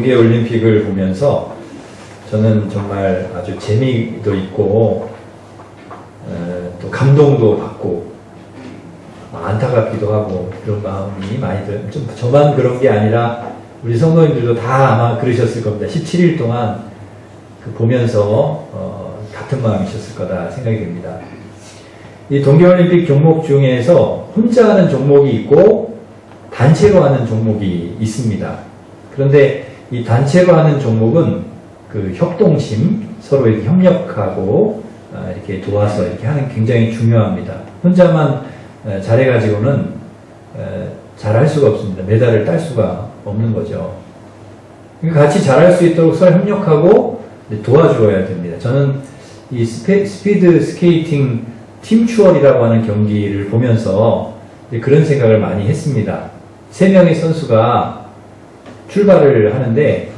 동계올림픽을 보면서 저는 정말 아주 재미도 있고 또 감동도 받고 안타깝기도 하고 그런 마음이 많이 들어요. 좀 저만 그런 게 아니라 우리 성도님들도 다 아마 그러셨을 겁니다. 17일 동안 보면서 같은 마음이셨을 거다 생각이 듭니다. 이 동계올림픽 종목 중에서 혼자 하는 종목이 있고 단체로 하는 종목이 있습니다. 그런데 이 단체로 하는 종목은 그 협동심, 서로 이렇게 협력하고 이렇게 도와서 이렇게 하는 게 굉장히 중요합니다. 혼자만 잘해가지고는 잘할 수가 없습니다. 메달을 딸 수가 없는 거죠. 같이 잘할 수 있도록 서로 협력하고 도와주어야 됩니다. 저는 이 스피드 스케이팅 팀추얼이라고 하는 경기를 보면서 그런 생각을 많이 했습니다. 3명의 선수가 출발을 하는데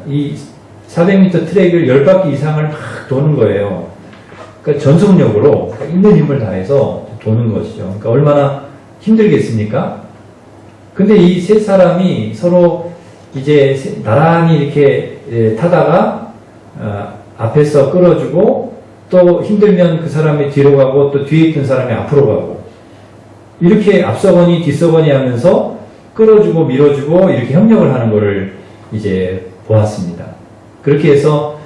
이 400m 트랙을 10바퀴 이상을 막 도는 거예요. 그러니까 전속력으로 있는 힘을 다해서 도는 것이죠. 그러니까 얼마나 힘들겠습니까? 근데 이 세 사람이 서로 이제 나란히 이렇게 타다가 앞에서 끌어주고 또 힘들면 그 사람이 뒤로 가고 또 뒤에 있던 사람이 앞으로 가고 이렇게 앞서거니 뒤서거니 하면서 끌어주고 밀어주고 이렇게 협력을 하는 거를 이제 보았습니다. 그렇게 해서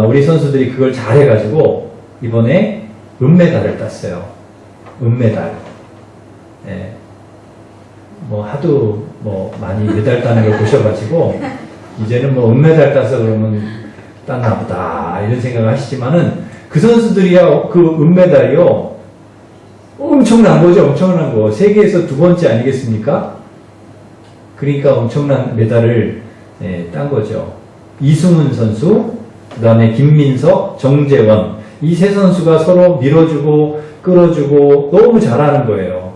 우리 선수들이 그걸 잘해가지고 이번에 은메달을 땄어요. 은메달. 예. 뭐 하도 뭐 많이 메달 따는 걸 보셔가지고 이제는 뭐 은메달 따서 그러면 땄나 보다 이런 생각을 하시지만은 그 선수들이야 그 은메달이요 엄청난 거죠. 엄청난 거. 세계에서 2번째 아니겠습니까? 그러니까 엄청난 메달을 딴 거죠. 이승훈 선수, 그 다음에 김민석, 정재원 이 세 선수가 서로 밀어주고 끌어주고 너무 잘하는 거예요.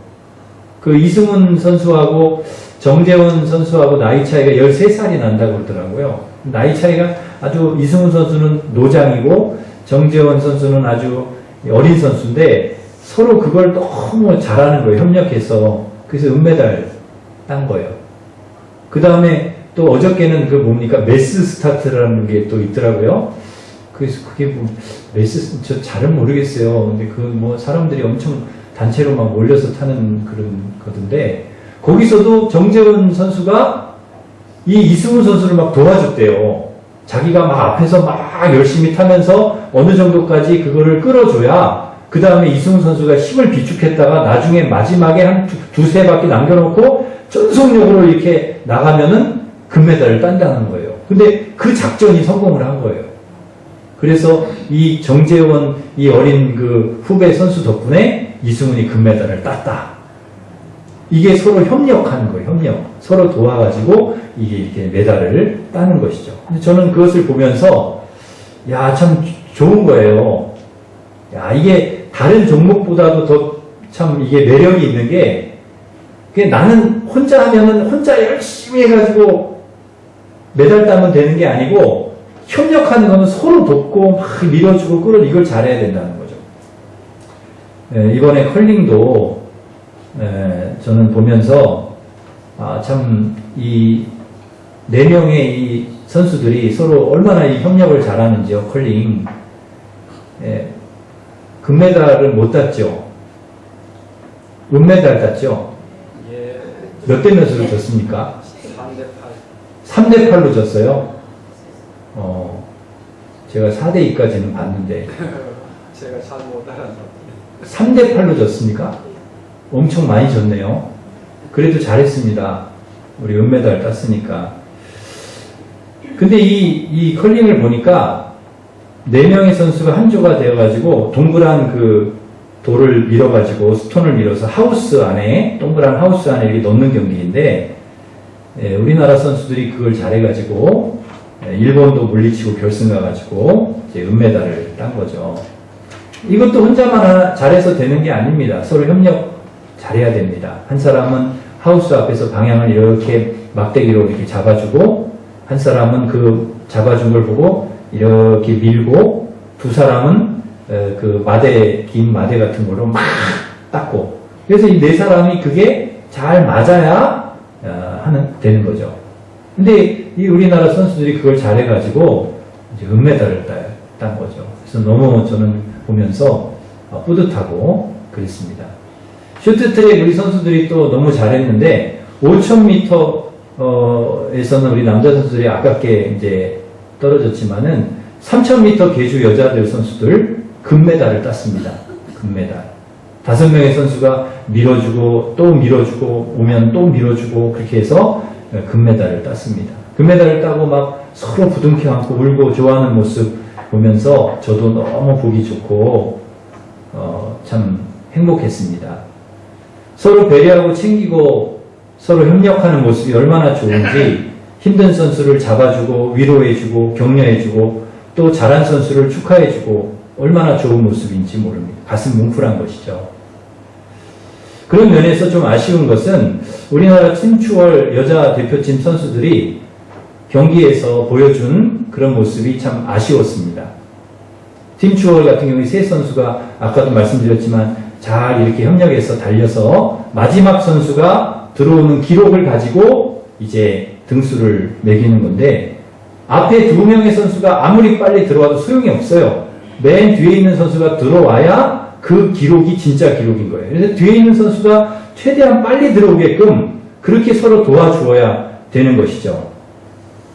그 이승훈 선수하고 정재원 선수하고 나이 차이가 13살이 난다고 그러더라고요. 나이 차이가 아주 이승훈 선수는 노장이고 정재원 선수는 아주 어린 선수인데 서로 그걸 너무 잘하는 거예요. 협력해서. 그래서 은메달 딴 거예요. 그 다음에 또 어저께는 그 뭡니까? 메스 스타트라는 게 또 있더라고요. 그래서 그게 뭐, 저 잘은 모르겠어요. 근데 그 뭐 사람들이 엄청 단체로 막 몰려서 타는 그런 거던데, 거기서도 정재훈 선수가 이 이승훈 선수를 막 도와줬대요. 자기가 막 앞에서 막 열심히 타면서 어느 정도까지 그거를 끌어줘야 그 다음에 이승훈 선수가 힘을 비축했다가 나중에 마지막에 한 두세 바퀴 남겨놓고 전속력으로 이렇게 나가면은 금메달을 딴다는 거예요. 근데 그 작전이 성공을 한 거예요. 그래서 이 정재원, 이 어린 그 후배 선수 덕분에 이승훈이 금메달을 땄다. 이게 서로 협력하는 거예요. 협력. 서로 도와가지고 이게 이렇게 메달을 따는 것이죠. 근데 저는 그것을 보면서 야, 참 좋은 거예요. 야, 이게 다른 종목보다도 더 참 이게 매력이 있는 게 나는 혼자 하면은 혼자 열심히 해가지고 메달 따면 되는 게 아니고 협력하는 거는 서로 돕고 막 밀어주고 끌어 이걸 잘해야 된다는 거죠. 이번에 컬링도 저는 보면서 참 이 4명의 이 선수들이 서로 얼마나 이 협력을 잘하는지요. 컬링 금메달을 못 땄죠. 은메달 땄죠. 몇 대 몇으로 졌습니까? 3대 8로 졌어요. 제가 4대 2까지는 봤는데 제가 잘 못 알아서 3대 8로 졌습니까? 엄청 많이 졌네요. 그래도 잘했습니다. 우리 은메달 땄으니까. 근데 이 컬링을 보니까 4명의 선수가 한 조가 되어가지고 동그란 그 돌을 밀어가지고 스톤을 밀어서 하우스 안에 동그란 하우스 안에 이렇게 넣는 경기인데 우리나라 선수들이 그걸 잘해가지고 일본도 물리치고 결승 가가지고 이제 은메달을 딴 거죠. 이것도 혼자만 잘해서 되는 게 아닙니다. 서로 협력 잘해야 됩니다. 한 사람은 하우스 앞에서 방향을 이렇게 막대기로 이렇게 잡아주고 한 사람은 그 잡아준 걸 보고 이렇게 밀고 두 사람은 그 마대, 긴 마대 같은 걸로 막 닦고. 그래서 이 4사람이 그게 잘 맞아야 되는 거죠. 근데 이 우리나라 선수들이 그걸 잘해가지고 이제 은메달을 딴 거죠. 그래서 너무 저는 보면서 뿌듯하고 그랬습니다. 쇼트트랙 우리 선수들이 또 너무 잘했는데 5000m에서는 우리 남자 선수들이 아깝게 이제 떨어졌지만은 3000m 계주 여자들 선수들 금메달을 땄습니다. 금메달. 5명의 선수가 밀어주고 또 밀어주고 오면 또 밀어주고 그렇게 해서 금메달을 땄습니다. 금메달을 따고 막 서로 부둥켜 안고 울고 좋아하는 모습 보면서 저도 너무 보기 좋고 참 행복했습니다. 서로 배려하고 챙기고 서로 협력하는 모습이 얼마나 좋은지 힘든 선수를 잡아주고 위로해주고 격려해주고 또 잘한 선수를 축하해주고 얼마나 좋은 모습인지 모릅니다. 가슴 뭉클한 것이죠. 그런 면에서 좀 아쉬운 것은 우리나라 팀추월 여자 대표팀 선수들이 경기에서 보여준 그런 모습이 참 아쉬웠습니다. 팀추월 같은 경우에 세 선수가 아까도 말씀드렸지만 잘 이렇게 협력해서 달려서 마지막 선수가 들어오는 기록을 가지고 이제 등수를 매기는 건데 앞에 2명의 선수가 아무리 빨리 들어와도 소용이 없어요. 맨 뒤에 있는 선수가 들어와야 그 기록이 진짜 기록인 거예요. 그래서 뒤에 있는 선수가 최대한 빨리 들어오게끔 그렇게 서로 도와주어야 되는 것이죠.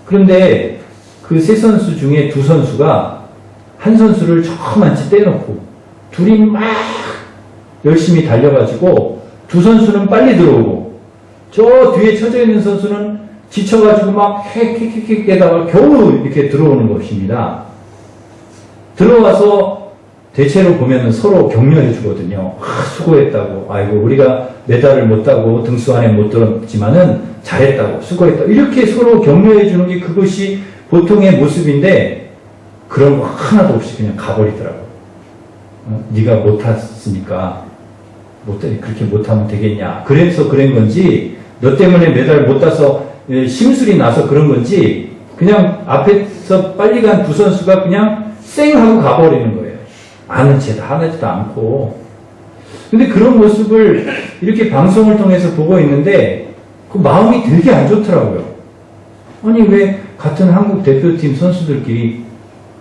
그런데 그 세 선수 중에 2 선수가 한 선수를 저만치 떼놓고 둘이 막 열심히 달려가지고 2 선수는 빨리 들어오고 저 뒤에 쳐져 있는 선수는 지쳐가지고 막 헥헥헥 깨다가 겨우 이렇게 들어오는 것입니다. 들어와서 대체로 보면 서로 격려해 주거든요. 수고했다고. 아이고 우리가 메달을 못 따고 등수 안에 못 들었지만은 잘했다고 수고했다고 이렇게 서로 격려해 주는 게 그것이 보통의 모습인데 그런 거 하나도 없이 그냥 가버리더라고. 네가 못했으니까 그렇게 못하면 되겠냐. 그래서 그런 건지 너 때문에 메달 못 따서 심술이 나서 그런 건지 그냥 앞에서 빨리 간 2 선수가 그냥 쌩 하고 가버리는 거예요. 아는 채도 하지도 않고. 근데 그런 모습을 이렇게 방송을 통해서 보고 있는데 그 마음이 되게 안 좋더라고요. 아니 왜 같은 한국 대표팀 선수들끼리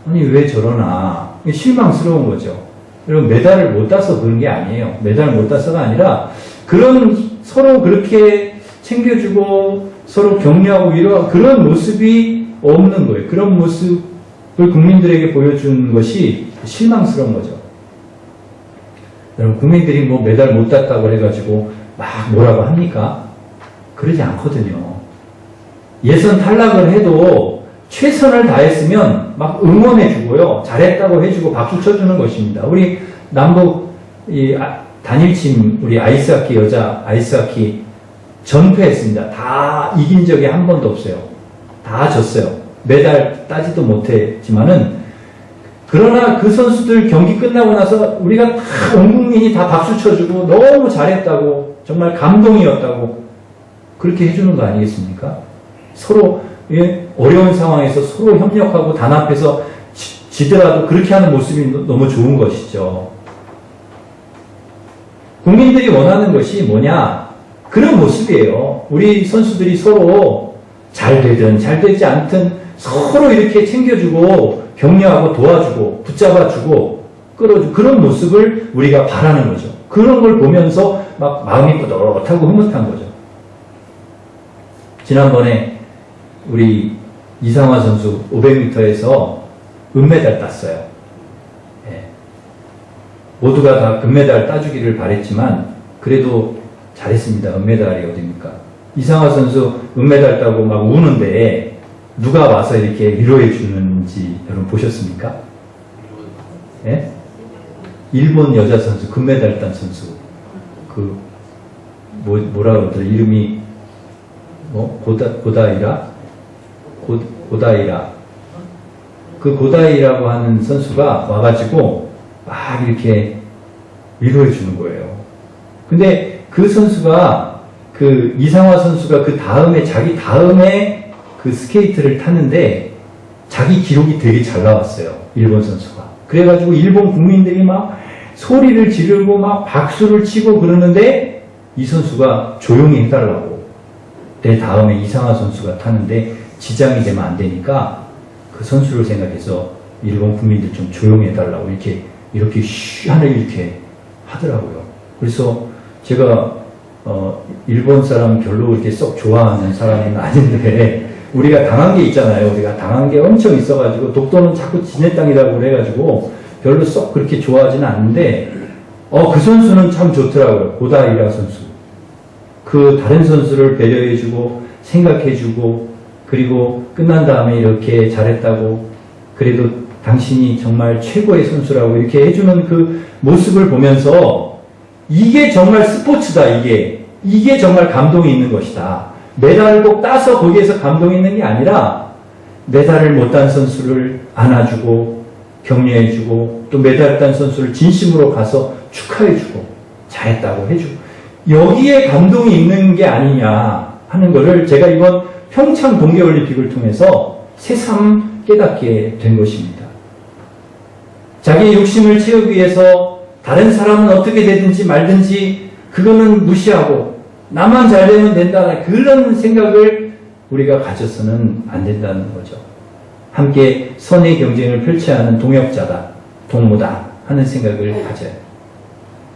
아니 왜 저러나 실망스러운 거죠. 여러분 메달을 못 따서 그런 게 아니에요. 메달을 못 따서가 아니라 그런 서로 그렇게 챙겨주고 서로 격려하고 위로하고 그런 모습이 없는 거예요. 그런 모습을 국민들에게 보여준 것이 실망스러운 거죠. 여러분 국민들이 뭐 메달 못 땄다고 해가지고 막 뭐라고 합니까? 그러지 않거든요. 예선 탈락을 해도 최선을 다했으면 막 응원해주고요. 잘했다고 해주고 박수 쳐주는 것입니다. 우리 남북 단일팀 우리 아이스하키 여자 아이스하키 전패했습니다. 다 이긴 적이 한 번도 없어요. 다 졌어요. 메달 따지도 못했지만은 그러나 그 선수들 경기 끝나고 나서 우리가 다 온 국민이 다 박수 쳐주고 너무 잘했다고 정말 감동이었다고 그렇게 해주는 거 아니겠습니까? 서로 어려운 상황에서 서로 협력하고 단합해서 지더라도 그렇게 하는 모습이 너무 좋은 것이죠. 국민들이 원하는 것이 뭐냐? 그런 모습이에요. 우리 선수들이 서로 잘 되든 잘 되지 않든 서로 이렇게 챙겨주고 격려하고 도와주고 붙잡아주고 끌어주고 그런 모습을 우리가 바라는 거죠. 그런 걸 보면서 막 마음이 뿌듯하고 흐뭇한 거죠. 지난번에 우리 이상화 선수 500m에서 은메달 땄어요. 네. 모두가 다 금메달 따주기를 바랬지만 그래도 잘했습니다. 은메달이 어딥니까? 이상화 선수 은메달 따고 막 우는데 누가 와서 이렇게 위로해 주는지 여러분 보셨습니까? 예? 일본 여자 선수 금메달 딴 선수 뭐라 그러더라 이름이 고다이라 그 고다이라고 하는 선수가 와가지고 막 이렇게 위로해 주는 거예요. 근데 그 선수가 그 이상화 선수가 자기 다음에 그 스케이트를 탔는데 자기 기록이 되게 잘 나왔어요. 일본 선수가. 그래가지고 일본 국민들이 막 소리를 지르고 막 박수를 치고 그러는데 이 선수가 조용히 해달라고 내 다음에 이상화 선수가 타는데 지장이 되면 안 되니까 그 선수를 생각해서 일본 국민들 좀 조용히 해달라고 이렇게 하늘 이렇게 하더라고요. 그래서 제가 일본 사람 별로 이렇게 썩 좋아하는 사람은 아닌데 우리가 당한 게 있잖아요. 우리가 당한 게 엄청 있어가지고 독도는 자꾸 지네 땅이라고 그래가지고 별로 썩 그렇게 좋아하지는 않는데 그 선수는 참 좋더라고요. 고다이라 선수. 그 다른 선수를 배려해주고 생각해주고 그리고 끝난 다음에 이렇게 잘했다고 그래도 당신이 정말 최고의 선수라고 이렇게 해주는 그 모습을 보면서 이게 정말 스포츠다. 이게 정말 감동이 있는 것이다. 메달을 꼭 따서 거기에서 감동이 있는 게 아니라 메달을 못 딴 선수를 안아주고 격려해주고 또 메달을 딴 선수를 진심으로 가서 축하해주고 잘했다고 해주고 여기에 감동이 있는 게 아니냐 하는 거를 제가 이번 평창 동계올림픽을 통해서 새삼 깨닫게 된 것입니다. 자기의 욕심을 채우기 위해서 다른 사람은 어떻게 되든지 말든지 그거는 무시하고 나만 잘 되면 된다는 그런 생각을 우리가 가져서는 안 된다는 거죠. 함께 선의 경쟁을 펼쳐야 하는 동역자다, 동무다 하는 생각을 가져요.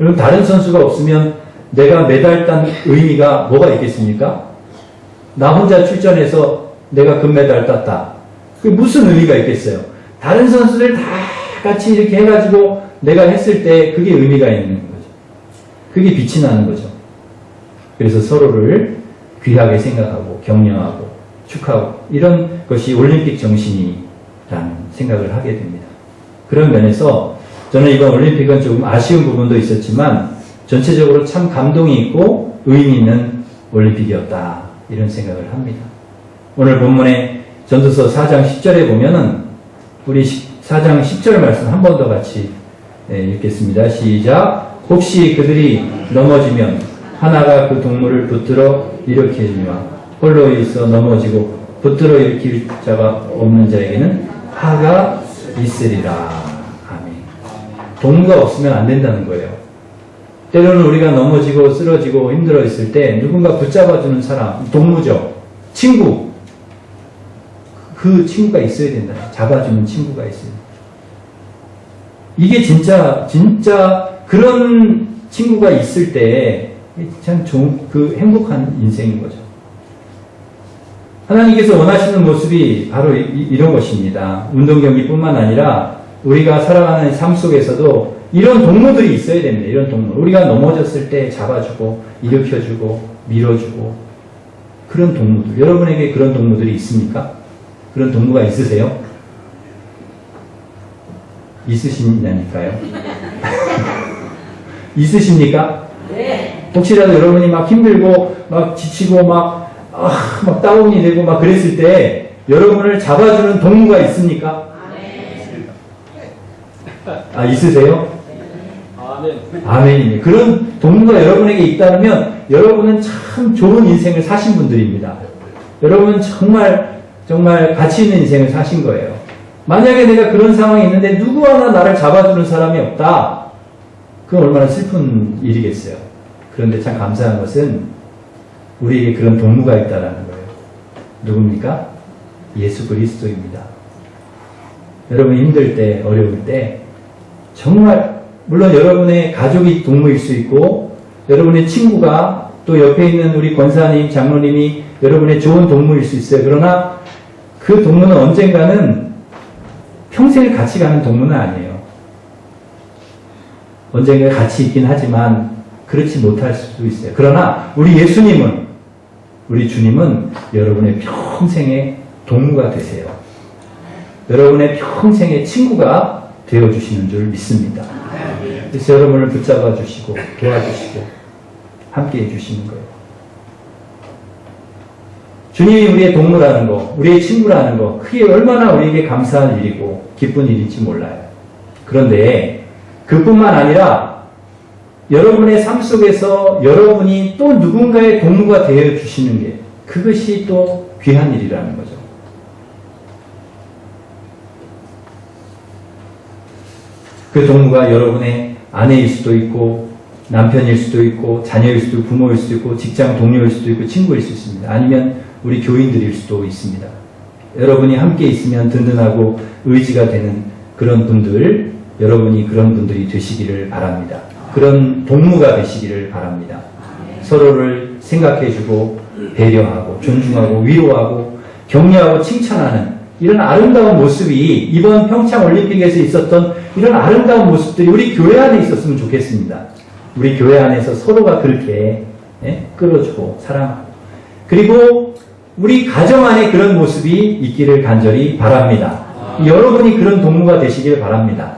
여러분 다른 선수가 없으면 내가 메달 딴 의미가 뭐가 있겠습니까? 나 혼자 출전해서 내가 금메달 땄다. 그게 무슨 의미가 있겠어요? 다른 선수들 다 같이 이렇게 해가지고 내가 했을 때 그게 의미가 있는 거죠. 그게 빛이 나는 거죠. 그래서 서로를 귀하게 생각하고 격려하고 축하하고 이런 것이 올림픽 정신이라는 생각을 하게 됩니다. 그런 면에서 저는 이번 올림픽은 조금 아쉬운 부분도 있었지만 전체적으로 참 감동이 있고 의미 있는 올림픽이었다 이런 생각을 합니다. 오늘 본문의 전도서 4장 10절에 보면은 우리 4장 10절 말씀 한 번 더 같이 읽겠습니다. 시작. 혹시 그들이 넘어지면 하나가 그 동물을 붙들어 일으키니와 홀로 있어 넘어지고 붙들어 일으킬 자가 없는 자에게는 화가 있으리라. 아멘. 동무가 없으면 안 된다는 거예요. 때로는 우리가 넘어지고 쓰러지고 힘들어 있을 때 누군가 붙잡아주는 사람, 동무죠. 친구. 그 친구가 있어야 된다. 잡아주는 친구가 있어야 된다. 이게 진짜 그런 친구가 있을 때 참 좋은, 행복한 인생인 거죠. 하나님께서 원하시는 모습이 바로 이런 것입니다. 운동 경기뿐만 아니라 우리가 살아가는 삶 속에서도 이런 동무들이 있어야 됩니다. 이런 동무. 우리가 넘어졌을 때 잡아주고 일으켜주고 밀어주고 그런 동무들. 여러분에게 그런 동무들이 있습니까? 그런 동무가 있으세요? 있으시냐니까요. 있으십니까? 네. 혹시라도 여러분이 막 힘들고 막 지치고 막 다운이 되고 막 그랬을 때 여러분을 잡아주는 동무가 있습니까? 있으세요? 아멘. 아멘입니다. 그런 동무가 여러분에게 있다면 여러분은 참 좋은 인생을 사신 분들입니다. 여러분은 정말 가치 있는 인생을 사신 거예요. 만약에 내가 그런 상황이 있는데 누구 하나 나를 잡아주는 사람이 없다. 그건 얼마나 슬픈 일이겠어요. 그런데 참 감사한 것은 우리에게 그런 동무가 있다라는 거예요. 누굽니까? 예수 그리스도입니다. 여러분 힘들 때, 어려울 때 정말 물론 여러분의 가족이 동무일 수 있고 여러분의 친구가 또 옆에 있는 우리 권사님, 장로님이 여러분의 좋은 동무일 수 있어요. 그러나 그 동무는 언젠가는 평생을 같이 가는 동무는 아니에요. 언젠가 같이 있긴 하지만 그렇지 못할 수도 있어요. 그러나 우리 예수님은, 우리 주님은 여러분의 평생의 동무가 되세요. 여러분의 평생의 친구가 되어주시는 줄 믿습니다. 그래서 여러분을 붙잡아 주시고 도와주시고 함께 해주시는 거예요. 주님이 우리의 동무라는 거, 우리의 친구라는 거 그게 얼마나 우리에게 감사한 일이고 기쁜 일인지 몰라요. 그런데 그뿐만 아니라 여러분의 삶 속에서 여러분이 또 누군가의 동무가 되어주시는 게 그것이 또 귀한 일이라는 거죠. 그 동무가 여러분의 아내일 수도 있고 남편일 수도 있고 자녀일 수도 있고 부모일 수도 있고 직장 동료일 수도 있고 친구일 수 있습니다. 아니면 우리 교인들일 수도 있습니다. 여러분이 함께 있으면 든든하고 의지가 되는 그런 분들, 여러분이 그런 분들이 되시기를 바랍니다. 그런 동무가 되시기를 바랍니다. 서로를 생각해주고 배려하고 존중하고 위로하고 격려하고 칭찬하는 이런 아름다운 모습이 이번 평창올림픽에서 있었던 이런 아름다운 모습들이 우리 교회 안에 있었으면 좋겠습니다. 우리 교회 안에서 서로가 그렇게 끌어주고 사랑하고 그리고 우리 가정 안에 그런 모습이 있기를 간절히 바랍니다. 여러분이 그런 동무가 되시길 바랍니다.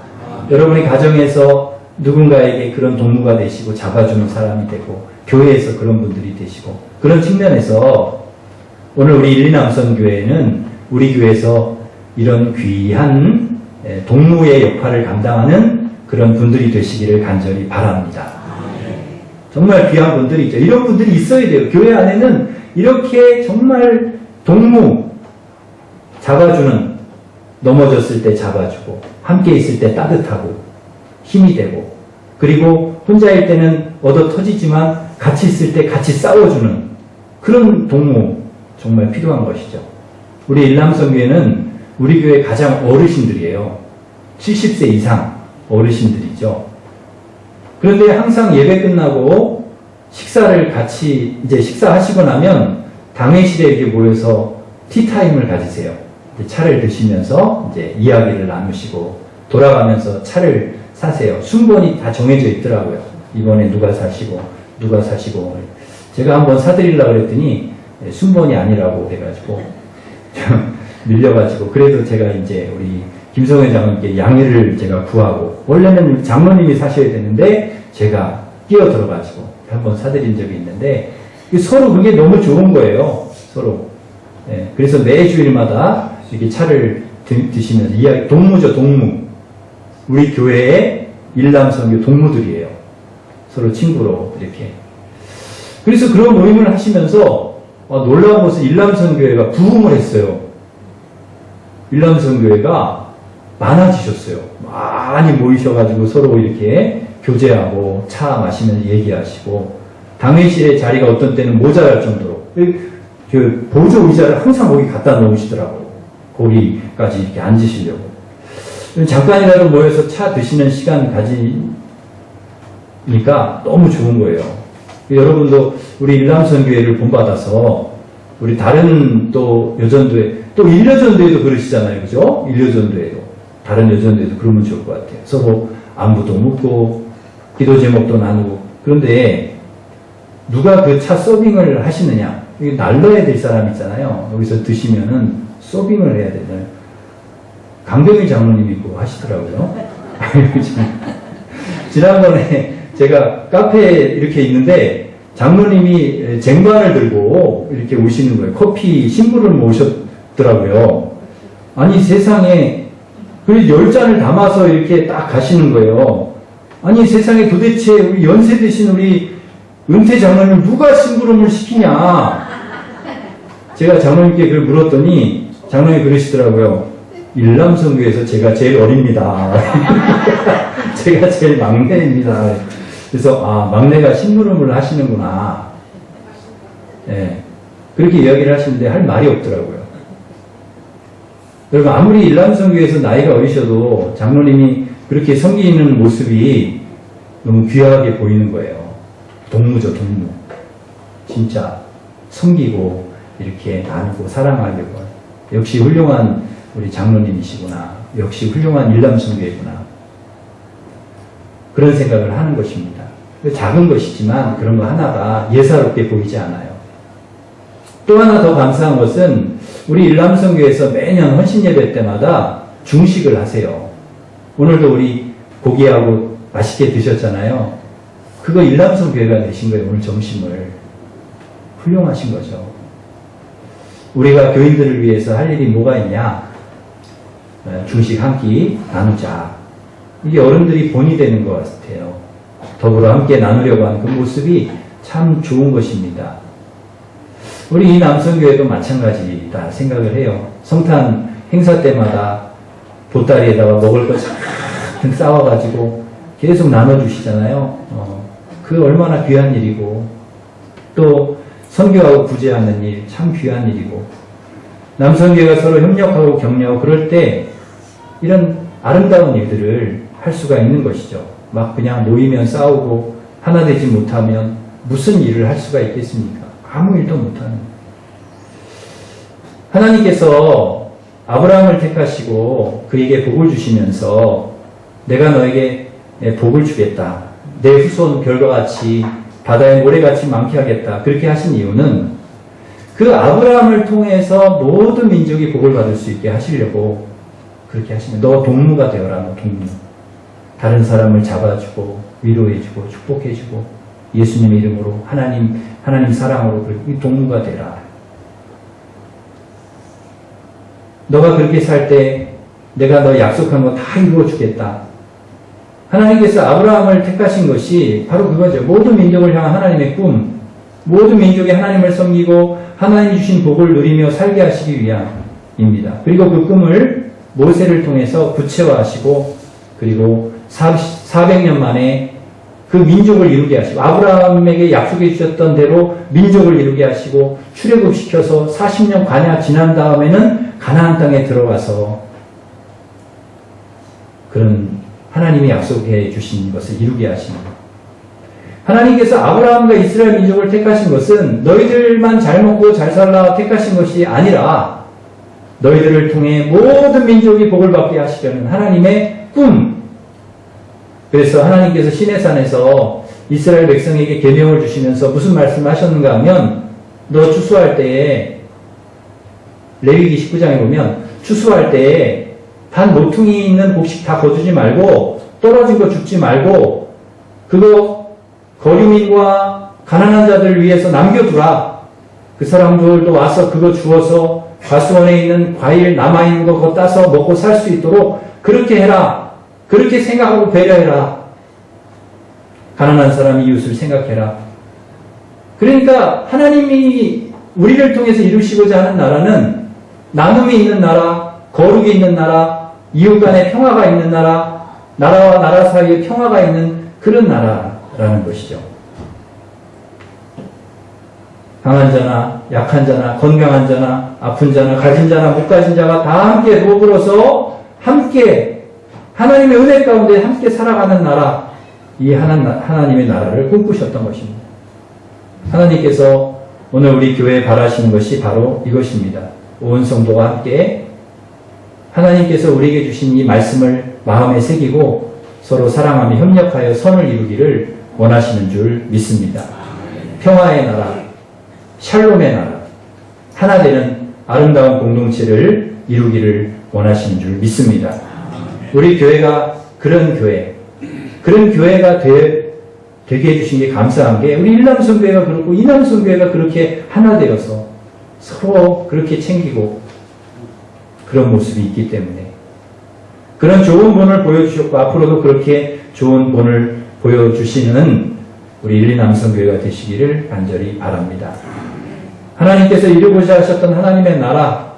여러분이 가정에서 누군가에게 그런 동무가 되시고 잡아주는 사람이 되고 교회에서 그런 분들이 되시고 그런 측면에서 오늘 우리 일리남성교회는 우리 교회에서 이런 귀한 동무의 역할을 감당하는 그런 분들이 되시기를 간절히 바랍니다. 정말 귀한 분들이 있죠. 이런 분들이 있어야 돼요. 교회 안에는 이렇게 정말 동무 잡아주는 넘어졌을 때 잡아주고 함께 있을 때 따뜻하고 힘이 되고 그리고 혼자일 때는 얻어 터지지만 같이 있을 때 같이 싸워주는 그런 동무 정말 필요한 것이죠. 우리 일남성교회는 우리 교회 가장 어르신들이에요. 70세 이상 어르신들이죠. 그런데 항상 예배 끝나고 식사를 같이 이제 식사하시고 나면 당회실에 이렇게 모여서 티타임을 가지세요. 차를 드시면서 이제 이야기를 나누시고 돌아가면서 차를 사세요. 순번이 다 정해져 있더라고요. 이번에 누가 사시고 누가 사시고 제가 한번 사드리려고 그랬더니 순번이 아니라고 해가지고 밀려가지고 그래도 제가 이제 우리 김성현 장로님께 양해를 제가 구하고 원래는 장로님이 사셔야 되는데 제가 끼어 들어가지고 한번 사드린 적이 있는데 서로 그게 너무 좋은 거예요. 서로. 그래서 매주일마다 이렇게 차를 드시면서 이야기 동무죠, 동무. 우리 교회의 일남선교 동무들이에요. 서로 친구로 이렇게. 그래서 그런 모임을 하시면서 놀라운 것은 일남선교회가 부흥을 했어요. 일남선교회가 많아지셨어요. 많이 모이셔가지고 서로 이렇게 교제하고 차 마시면서 얘기하시고 당회실에 자리가 어떤 때는 모자랄 정도로 그 보조 의자를 항상 거기 갖다 놓으시더라고요. 거기까지 이렇게 앉으시려고. 잠깐이라도 모여서 차 드시는 시간 가지니까 너무 좋은 거예요. 여러분도 우리 일남선교회를 본받아서 우리 다른 또 여전도회 또 일여전도회도 그러시잖아요. 그죠? 일여전도회도 다른 여전도회도 그러면 좋을 것 같아요. 서로 안부도 묻고 기도 제목도 나누고 그런데 누가 그 차 서빙을 하시느냐? 이게 날라야 될 사람 있잖아요. 여기서 드시면은 서빙을 해야 되잖아요. 강병일 장로님이 그거 하시더라고요. 지난번에 제가 카페에 이렇게 있는데 장로님이 쟁반을 들고 이렇게 오시는 거예요. 커피 신부를 모셨더라고요. 아니 세상에 그 10잔을 담아서 이렇게 딱 가시는 거예요. 아니 세상에 도대체 우리 연세 드신 우리 은퇴 장로님 누가 심부름을 시키냐? 제가 장로님께 그걸 물었더니 장로님이 그러시더라고요. 일남선교에서 제가 제일 어립니다. 제가 제일 막내입니다. 그래서 막내가 심부름을 하시는구나. 네. 그렇게 이야기를 하시는데 할 말이 없더라고요. 여러분 아무리 일남선교에서 나이가 어리셔도 장로님이 그렇게 섬기는 모습이 너무 귀하게 보이는 거예요. 동무죠, 동무. 진짜 섬기고 이렇게 나누고 사랑하려고. 역시 훌륭한 우리 장로님이시구나. 역시 훌륭한 일남선교회구나. 그런 생각을 하는 것입니다. 작은 것이지만 그런 거 하나가 예사롭게 보이지 않아요. 또 하나 더 감사한 것은 우리 일남선교회에서 매년 헌신예배 때마다 중식을 하세요. 오늘도 우리 고기하고 맛있게 드셨잖아요. 그거 일남선교회가 내신 거예요. 오늘 점심을. 훌륭하신 거죠. 우리가 교인들을 위해서 할 일이 뭐가 있냐? 중식 한 끼 나누자. 이게 어른들이 본이 되는 것 같아요. 더불어 함께 나누려고 하는 그 모습이 참 좋은 것입니다. 우리 이 남성교회도 마찬가지다 생각을 해요. 성탄 행사 때마다 보따리에다가 먹을 거 참 싸워가지고 계속 나눠주시잖아요. 그 얼마나 귀한 일이고 또 선교하고 구제하는 일 참 귀한 일이고 남성교회가 서로 협력하고 격려하고 그럴 때 이런 아름다운 일들을 할 수가 있는 것이죠. 막 그냥 모이면 싸우고 하나 되지 못하면 무슨 일을 할 수가 있겠습니까? 아무 일도 못하는. 하나님께서 아브라함을 택하시고 그에게 복을 주시면서 내가 너에게 복을 주겠다. 내 후손 별과 같이 바다의 모래같이 많게 하겠다. 그렇게 하신 이유는 그 아브라함을 통해서 모든 민족이 복을 받을 수 있게 하시려고 그렇게 하시면 너 동무가 되어라. 너 동무. 다른 사람을 잡아주고 위로해주고 축복해주고 예수님의 이름으로 하나님 사랑으로 그렇게 동무가 되라. 너가 그렇게 살 때 내가 너 약속한 거 다 이루어 주겠다. 하나님께서 아브라함을 택하신 것이 바로 그거죠. 모든 민족을 향한 하나님의 꿈, 모든 민족이 하나님을 섬기고 하나님이 주신 복을 누리며 살게 하시기 위함입니다. 그리고 그 꿈을 모세를 통해서 구체화하시고 그리고 400년 만에 그 민족을 이루게 하시고 아브라함에게 약속해 주셨던 대로 민족을 이루게 하시고 출애굽시켜서 40년 관야 지난 다음에는 가나안 땅에 들어가서 그런 하나님이 약속해 주신 것을 이루게 하십니다. 하나님께서 아브라함과 이스라엘 민족을 택하신 것은 너희들만 잘 먹고 잘 살라 택하신 것이 아니라 너희들을 통해 모든 민족이 복을 받게 하시려는 하나님의 꿈. 그래서 하나님께서 시내산에서 이스라엘 백성에게 계명을 주시면서 무슨 말씀을 하셨는가 하면 너 추수할 때에 레위기 19장에 보면 추수할 때에 단 모퉁이 있는 곡식 다 거두지 말고 떨어진 거 줍지 말고 그거 거류민과 가난한 자들을 위해서 남겨두라. 그 사람들도 와서 그거 주워서 과수원에 있는 과일 남아있는 거 그거 따서 먹고 살 수 있도록 그렇게 해라. 그렇게 생각하고 배려해라. 가난한 사람 이웃을 생각해라. 그러니까 하나님이 우리를 통해서 이루시고자 하는 나라는 나눔이 있는 나라, 거룩이 있는 나라, 이웃 간에 평화가 있는 나라, 나라와 나라 사이에 평화가 있는 그런 나라라는 것이죠. 강한 자나 약한 자나 건강한 자나 아픈 자나 가진 자나 못 가진 자가 다 함께 더불어서 함께 하나님의 은혜 가운데 함께 살아가는 나라, 이 하나님의 나라를 꿈꾸셨던 것입니다. 하나님께서 오늘 우리 교회에 바라시는 것이 바로 이것입니다. 온 성도가 함께 하나님께서 우리에게 주신 이 말씀을 마음에 새기고 서로 사랑하며 협력하여 선을 이루기를 원하시는 줄 믿습니다. 평화의 나라, 샬롬의 나라, 하나 되는 아름다운 공동체를 이루기를 원하시는 줄 믿습니다. 우리 교회가 그런 교회가 되게 해주신 게 감사한 게 우리 일남성교회가 그렇고 이남성교회가 그렇게 하나 되어서 서로 그렇게 챙기고 그런 모습이 있기 때문에 그런 좋은 본을 보여주셨고 앞으로도 그렇게 좋은 본을 보여주시는 우리 일남성교회가 되시기를 간절히 바랍니다. 하나님께서 이루고자 하셨던 하나님의 나라,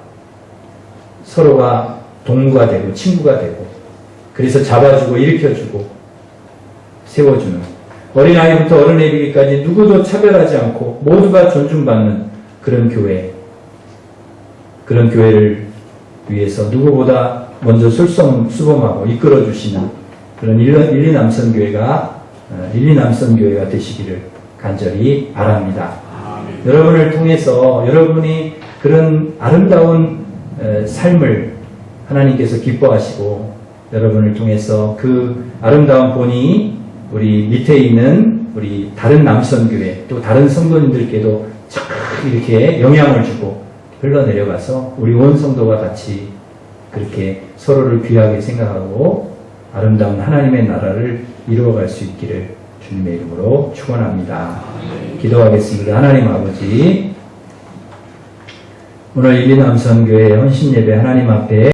서로가 동무가 되고 친구가 되고 그래서 잡아주고 일으켜주고 세워주는 어린아이부터 어른에 이르기까지 누구도 차별하지 않고 모두가 존중받는 그런 교회를 위해서 누구보다 먼저 수범하고 이끌어주시는 그런 일리남선교회가 되시기를 간절히 바랍니다. 여러분을 통해서 여러분이 그런 아름다운 삶을 하나님께서 기뻐하시고 여러분을 통해서 그 아름다운 본이 우리 밑에 있는 우리 다른 남선교회 또 다른 성도님들께도 쫙 이렇게 영향을 주고 흘러내려가서 우리 온 성도가 같이 그렇게 서로를 귀하게 생각하고 아름다운 하나님의 나라를 이루어갈 수 있기를 주님의 이름으로 축원합니다. 기도하겠습니다. 하나님 아버지, 오늘 일리남선교회 헌신예배 하나님 앞에